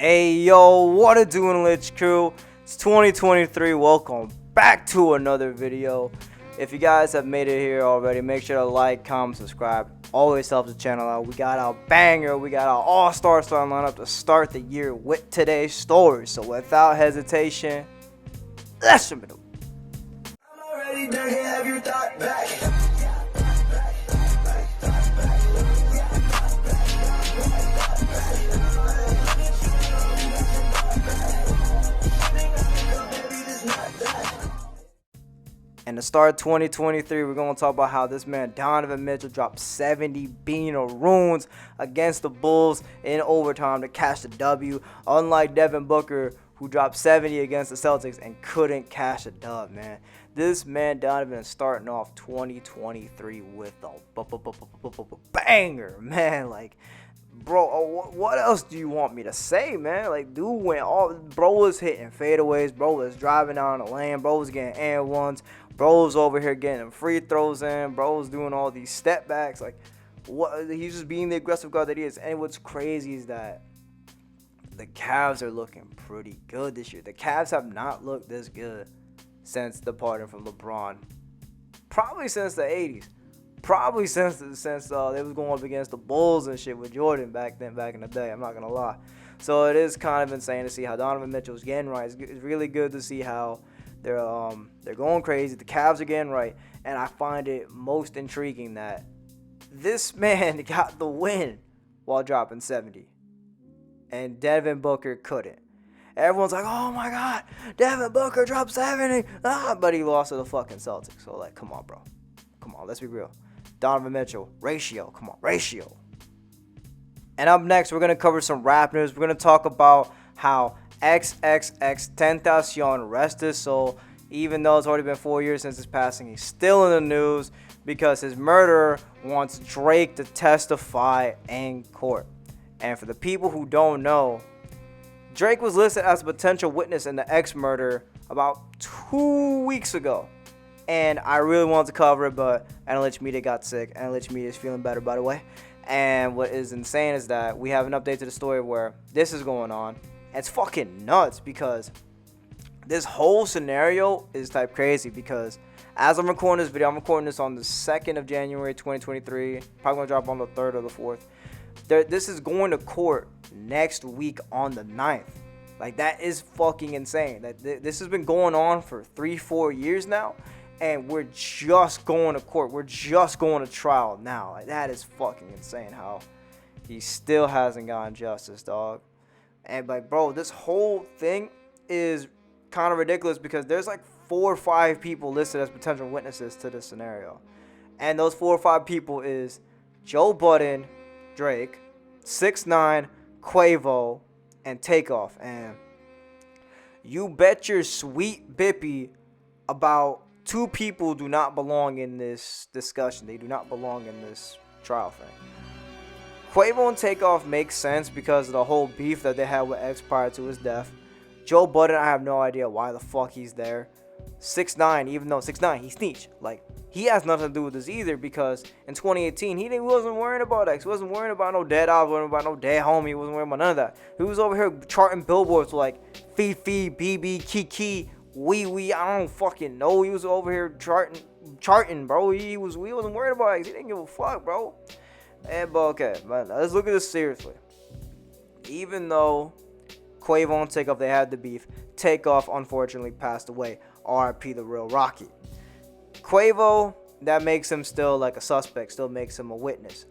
Hey yo, what it doing, Lich crew? It's 2023. Welcome back to another video. If you guys have made it here already, make sure to like, comment, subscribe. Always helps the channel out. We got our banger, we got our all-star starting lineup to start the year with today's story. So without hesitation, let's jump into it. I'm already done here, have your thought back. And to start 2023, we're going to talk about how this man Donovan Mitchell dropped 70 beaneroons against the Bulls in overtime to catch the W. Unlike Devin Booker, who dropped 70 against the Celtics and couldn't cash a dub, man. This man Donovan is starting off 2023 with a banger, man. Like, bro, what else do you want me to say, man? Like, dude went all, bro was hitting fadeaways, bro was driving down the lane, bro was getting and ones, bro was over here getting free throws in, bro was doing all these step backs. Like, what? He's just being the aggressive guard that he is. And what's crazy is that the Cavs are looking pretty good this year. The Cavs have not looked this good since departing from LeBron. Probably since the 80s. Probably since they was going up against the Bulls and shit with Jordan back in the day. I'm not gonna lie. So it is kind of insane to see how Donovan Mitchell's getting right. It's really good to see how they're going crazy. The Cavs are getting right, and I find it most intriguing that this man got the win while dropping 70, and Devin Booker couldn't. Everyone's like, "Oh my God, Devin Booker dropped 70," but he lost to the fucking Celtics. So like, come on, bro. Come on, let's be real. Donovan Mitchell, ratio. Come on, ratio. And up next, we're going to cover some rap news. We're going to talk about how XXXTENTACION, rest his soul, even though it's already been 4 years since his passing, he's still in the news because his murderer wants Drake to testify in court. And for the people who don't know, Drake was listed as a potential witness in the X murder about 2 weeks ago. And I really wanted to cover it, but Analytics Media got sick. Analytics Media is feeling better, by the way. And what is insane is that we have an update to the story where this is going on. It's fucking nuts because this whole scenario is type crazy because as I'm recording this video, I'm recording this on the 2nd of January, 2023. Probably going to drop on the 3rd or the 4th. This is going to court next week on the 9th. Like, that is fucking insane. This has been going on for 3-4 years now. And we're just going to court. We're just going to trial now. Like, that is fucking insane how he still hasn't gotten justice, dog. And, like, bro, this whole thing is kind of ridiculous because there's, like, 4 or 5 people listed as potential witnesses to this scenario. And those 4 or 5 people is Joe Budden, Drake, 6ix9ine, Quavo, and Takeoff. And you bet your sweet bippy about 2 people do not belong in this discussion. They do not belong in this trial thing. Quavo and Takeoff makes sense because of the whole beef that they had with X prior to his death. Joe Budden, I have no idea why the fuck he's there. 6ix9ine, even though 6ix9ine, he snitched. Like, he has nothing to do with this either because in 2018, he wasn't worrying about X. He wasn't worrying about no dead eye, wasn't worrying about no dead homie. He wasn't worrying about none of that. He was over here charting billboards like Fifi, BB, Kiki, we I don't fucking know. He was over here charting, bro. We wasn't worried about it. He didn't give a fuck, bro. But okay, but let's look at this seriously. Even though Quavo and Takeoff, they had the beef, Takeoff unfortunately passed away. R.I.P. the real Rocky. Quavo, that makes him still like a suspect, still makes him a witness.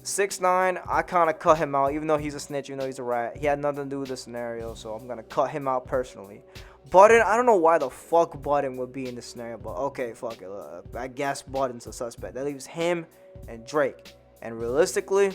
6ix9ine, I kind of cut him out, even though he's a snitch, even though he's a rat. He had nothing to do with the scenario, so I'm gonna cut him out personally. Budden, I don't know why the fuck Budden would be in this scenario, but okay, fuck it. I guess Budden's a suspect. That leaves him and Drake. And realistically,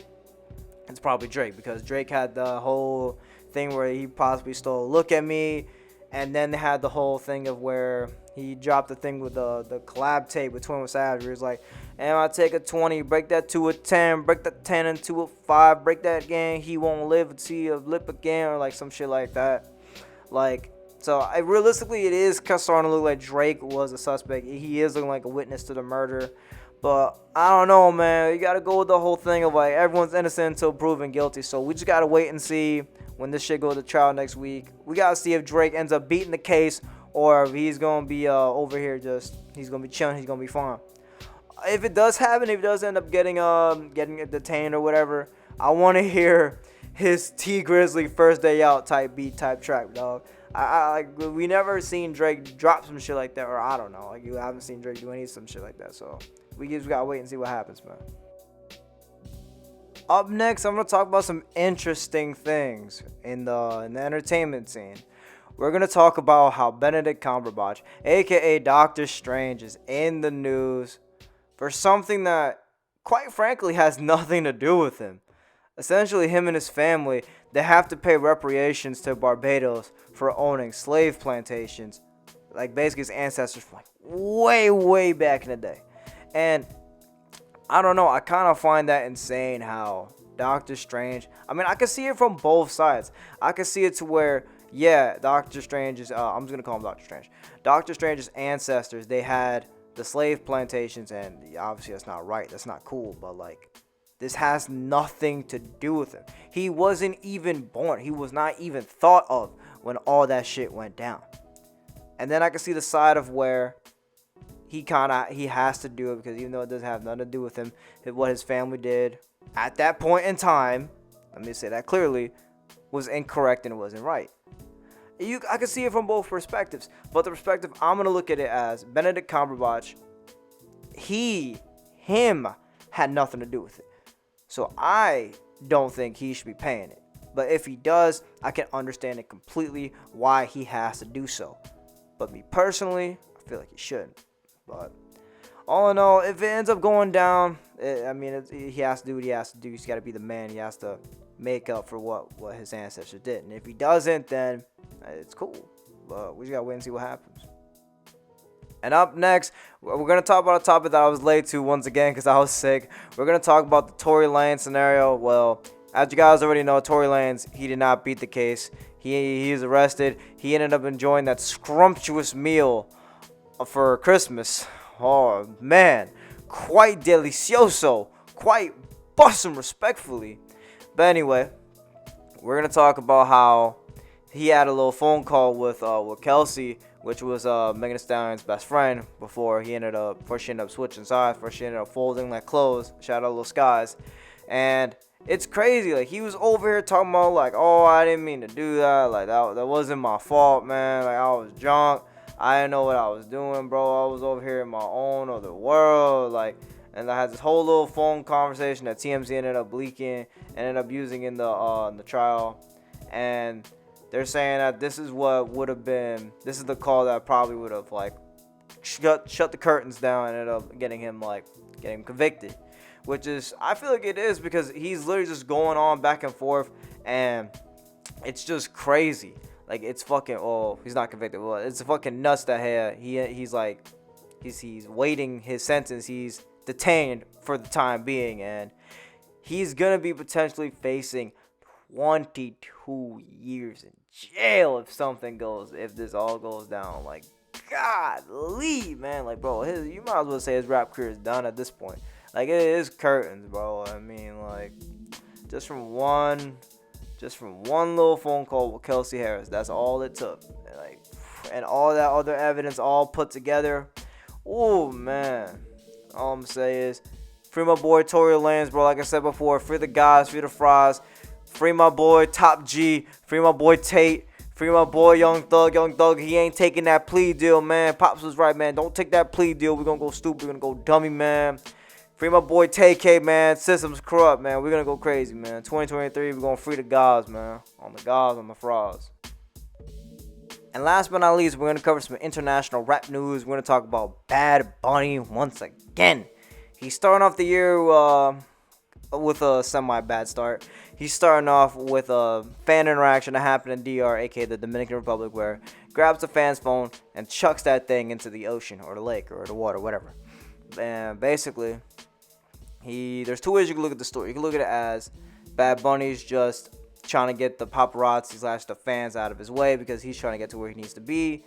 it's probably Drake because Drake had the whole thing where he possibly stole Look at Me. And then they had the whole thing of where he dropped the thing with the collab tape with 21 Savage. Where he was like, and I take a 20, break that to a 10, break that 10 into a 5, break that again, he won't live to see a lip again, or like some shit like that. Like, so realistically, it is starting to look like Drake was a suspect. He is looking like a witness to the murder. But I don't know, man. You got to go with the whole thing of like everyone's innocent until proven guilty. So we just got to wait and see when this shit goes to trial next week. We gotta see if Drake ends up beating the case or if he's gonna be over here he's gonna be chilling, he's gonna be fine. If it does happen, if he does end up getting detained or whatever, I want to hear his T Grizzly first day out type beat type track, dog. We never seen Drake drop some shit like that, or I don't know, like you haven't seen Drake do some shit like that. So we just gotta wait and see what happens, man. Up next, I'm gonna talk about some interesting things in the entertainment scene. We're gonna talk about how Benedict Cumberbatch, aka Doctor Strange, is in the news for something that, quite frankly, has nothing to do with him. Essentially, him and his family, they have to pay reparations to Barbados for owning slave plantations, like basically his ancestors from like way back in the day. And I don't know, I kind of find that insane how Doctor Strange, I mean, I can see it from both sides. I can see it to where, yeah, Doctor Strange is, I'm just going to call him Doctor Strange. Doctor Strange's ancestors, they had the slave plantations, and obviously that's not right, that's not cool, but like, this has nothing to do with him. He wasn't even born, he was not even thought of when all that shit went down. And then I can see the side of where he has to do it, because even though it doesn't have nothing to do with him, what his family did at that point in time, let me say that clearly, was incorrect and it wasn't right. I can see it from both perspectives, but the perspective I'm going to look at it as, Benedict Cumberbatch, him had nothing to do with it. So I don't think he should be paying it. But if he does, I can understand it completely why he has to do so. But me personally, I feel like he shouldn't. But all in all, if it ends up going down, he has to do what he has to do. He's got to be the man. He has to make up for what his ancestors did. And if he doesn't, then it's cool. But we just got to wait and see what happens. And up next, we're going to talk about a topic that I was late to once again because I was sick. We're going to talk about the Tory Lanz scenario. Well, as you guys already know, Tory Lanz, he did not beat the case. He is arrested. He ended up enjoying that scrumptious meal for Christmas. Oh, man. Quite delicioso. Quite bussin' respectfully. But anyway, we're going to talk about how he had a little phone call with Kelsey, which was Megan Thee Stallion's best friend, before she ended up switching sides, before she ended up folding like clothes. Shout out Little Skies. And it's crazy. Like, he was over here talking about, like, oh, I didn't mean to do that. Like, that wasn't my fault, man. Like, I was drunk. I didn't know what I was doing, bro. I was over here in my own other world. Like, and I had this whole little phone conversation that TMZ ended up leaking, ended up using in the trial. And they're saying that this is the call that probably would have, like, shut the curtains down and ended up getting him convicted. Which is, I feel like it is, because he's literally just going on back and forth, and it's just crazy. Like, it's fucking, he's not convicted. Well, it's fucking nuts that he's waiting his sentence. He's detained for the time being, and he's gonna be potentially facing 22 years in jail if this all goes down. Like, golly, man. Like, bro, you might as well say his rap career is done at this point. Like, it is curtains, bro. I mean, like, just from one little phone call with Kelsey Harris, that's all it took. Like, and all that other evidence all put together. Oh, man. All I'm saying is, free my boy Tory Lanz, bro. Like I said before, free the guys, free the fries. Free my boy Top G. Free my boy Tate. Free my boy Young Thug. He ain't taking that plea deal, man. Pops was right, man. Don't take that plea deal. We're going to go stupid. We're going to go dummy, man. Free my boy TK, man. Systems corrupt, man. We're going to go crazy, man. 2023, we're going to free the guys, man. On the frauds. And last but not least, we're going to cover some international rap news. We're going to talk about Bad Bunny once again. He's starting off the year with a semi-bad start. He's starting off with a fan interaction that happened in DR, aka the Dominican Republic, where he grabs the fan's phone and chucks that thing into the ocean or the lake or the water, whatever. And basically, there's two ways you can look at the story. You can look at it as Bad Bunny's just trying to get the paparazzi / the fans out of his way because he's trying to get to where he needs to be.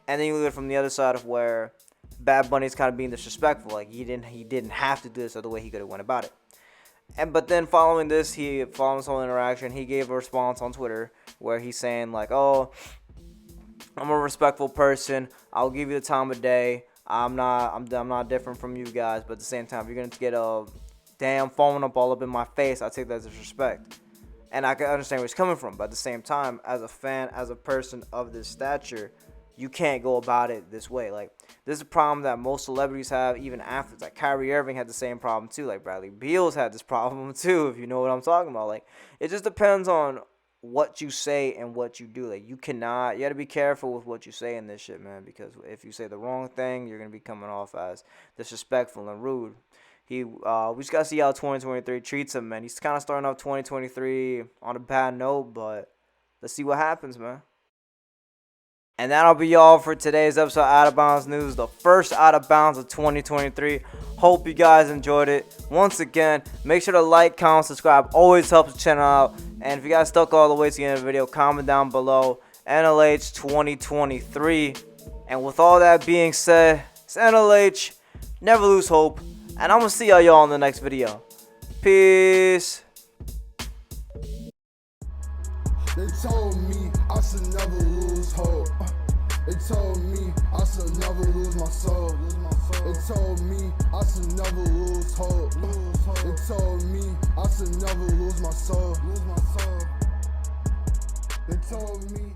And then you look at it from the other side of where Bad Bunny's kind of being disrespectful. Like, he didn't have to do this other way. He could have went about it. But then following this whole interaction, he gave a response on Twitter where he's saying like, "Oh, I'm a respectful person. I'll give you the time of day. I'm not different from you guys, but at the same time, if you're gonna get a damn phone up in my face, I take that as disrespect." And I can understand where he's coming from, but at the same time, as a fan, as a person of this stature, you can't go about it this way. Like, this is a problem that most celebrities have, even athletes. Like, Kyrie Irving had the same problem too. Like, Bradley Beal's had this problem too, if you know what I'm talking about. Like, it just depends on what you say and what you do. Like, you gotta be careful with what you say in this shit, man, because if you say the wrong thing, you're gonna be coming off as disrespectful and rude. We just gotta see how 2023 treats him, man. He's kind of starting off 2023 on a bad note, but let's see what happens, man. And that'll be all for today's episode of Out of Bounds News, the first Out of Bounds of 2023. Hope you guys enjoyed it. Once again, make sure to like, comment, subscribe. Always helps the channel out. And if you guys stuck all the way to the end of the video, comment down below NLH 2023. And with all that being said, it's NLH. Never lose hope. And I'm going to see y'all in the next video. Peace. They told me I should never lose hope. They told me I should never lose my soul. They told me I should never lose hope. They told me I should never lose my soul. They told me